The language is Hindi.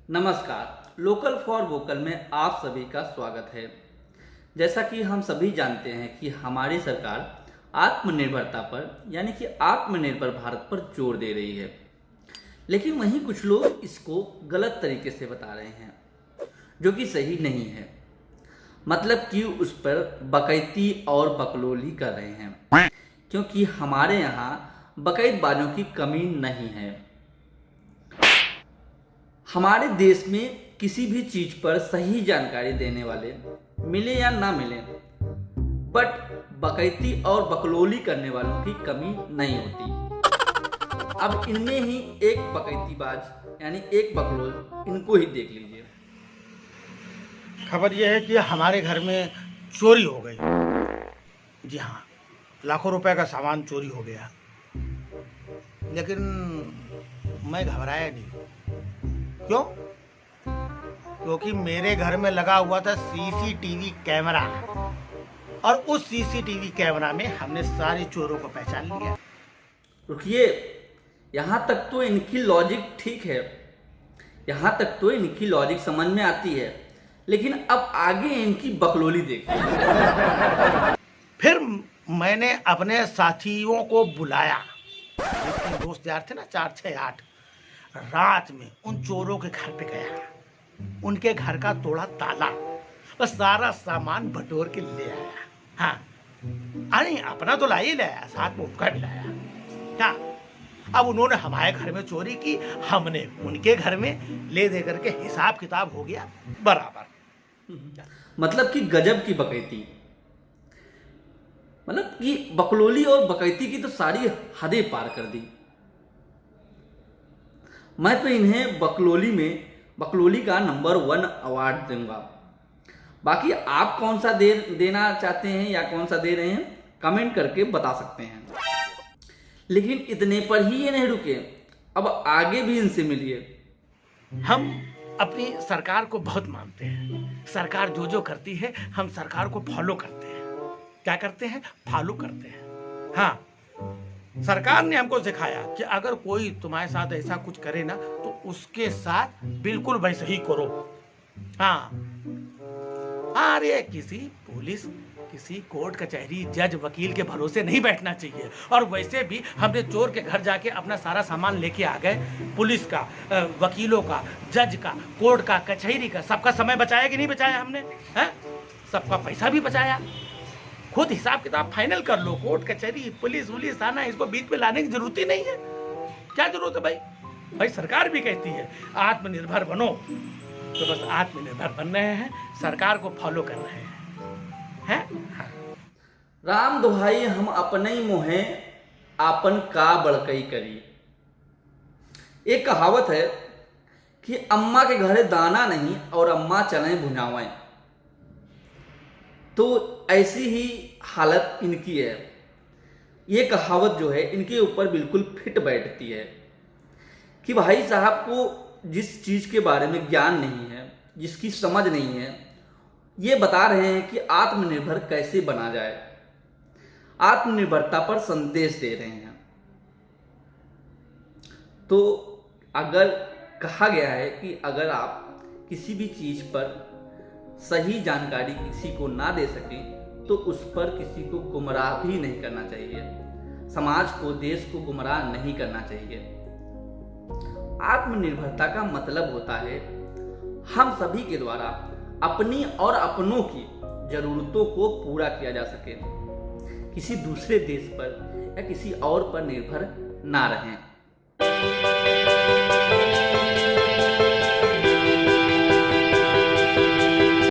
नमस्कार, लोकल फॉर वोकल में आप सभी का स्वागत है। जैसा कि हम सभी जानते हैं कि हमारी सरकार आत्मनिर्भरता पर यानी कि आत्मनिर्भर भारत पर जोर दे रही है, लेकिन वहीं कुछ लोग इसको गलत तरीके से बता रहे हैं, जो कि सही नहीं है। मतलब कि उस पर बकैती और बकलोली कर रहे हैं, क्योंकि हमारे यहाँ बकैतबाजों की कमी नहीं है। हमारे देश में किसी भी चीज पर सही जानकारी देने वाले मिले या ना मिले, बट बकैती और बकलोली करने वालों की कमी नहीं होती। अब इनमें ही एक बकैतीबाज यानी एक बकलोल, इनको ही देख लीजिए। खबर यह है कि हमारे घर में चोरी हो गई। जी हाँ, लाखों रुपए का सामान चोरी हो गया, लेकिन मैं घबराया नहीं। क्यों? क्योंकि मेरे घर में लगा हुआ था सीसीटीवी कैमरा, और उस सीसीटीवी कैमरा में हमने सारे चोरों को पहचान लिया। रुकिए, यहाँ तक तो इनकी लॉजिक ठीक है, यहाँ तक तो इनकी लॉजिक समझ में आती है, लेकिन अब आगे इनकी बकलोली देखिए। फिर मैंने अपने साथियों को बुलाया, जितने दोस्त यार थे ना, 4, 6, 8, रात में उन चोरों के घर पे गया, उनके घर का तोड़ा ताला, बस सारा सामान बटोर के ले आया। हाँ, अरे अपना तो ला ही लाया, साथ में उनका भी लाया। हाँ, अब उन्होंने हमारे घर में चोरी की, हमने उनके घर में ले दे करके हिसाब किताब हो गया बराबर। मतलब कि गजब की बकैती, मतलब कि बकलोली और बकैती की तो सारी हदें पार कर दी। मैं तो इन्हें बकलोली का नंबर 1 अवार्ड दूंगा। बाकी आप कौन सा देना चाहते हैं या कौन सा दे रहे हैं, कमेंट करके बता सकते हैं। लेकिन इतने पर ही ये नहीं रुके, अब आगे भी इनसे मिलिए। हम अपनी सरकार को बहुत मानते हैं। सरकार जो जो करती है, हम सरकार को फॉलो करते हैं। क्या करते हैं? फॉलो करते हैं। हाँ, सरकार ने हमको सिखाया कि अगर कोई तुम्हारे साथ ऐसा कुछ करे ना, तो उसके साथ बिल्कुल वैसे ही करो। हाँ, अरे किसी पुलिस, किसी कोर्ट कचहरी, जज, वकील के भरोसे नहीं बैठना चाहिए। और वैसे भी हमने चोर के घर जाके अपना सारा सामान लेके आ गए। पुलिस का, वकीलों का, जज का, कोर्ट का, कचहरी का, सबका समय बचाया कि नहीं बचाया हमने? हैं? सबका पैसा भी बचाया। खुद हिसाब किताब फाइनल कर लो। कोर्ट कचहरी, पुलिस वुलिस आना, इसको बीच में लाने की जरूरत ही नहीं है। क्या जरूरत है भाई सरकार भी कहती है आत्मनिर्भर बनो, तो बस आत्मनिर्भर बन रहे हैं, सरकार को फॉलो कर रहे हैं। हाँ। राम दुहाई हम अपने ही मोहे आपन का बड़कई करी। एक कहावत है कि अम्मा के घरे दाना नहीं और अम्मा चले भुनावें। तो ऐसी ही हालत इनकी है। ये कहावत जो है इनके ऊपर बिल्कुल फिट बैठती है कि भाई साहब को जिस चीज़ के बारे में ज्ञान नहीं है, जिसकी समझ नहीं है, ये बता रहे हैं कि आत्मनिर्भर कैसे बना जाए, आत्मनिर्भरता पर संदेश दे रहे हैं। तो अगर कहा गया है कि अगर आप किसी भी चीज़ पर सही जानकारी किसी को ना दे सकें, तो उस पर किसी को गुमराह भी नहीं करना चाहिए, समाज को, देश को गुमराह नहीं करना चाहिए। आत्मनिर्भरता का मतलब होता है हम सभी के द्वारा अपनी और अपनों की जरूरतों को पूरा किया जा सके, किसी दूसरे देश पर या किसी और पर निर्भर ना रहें।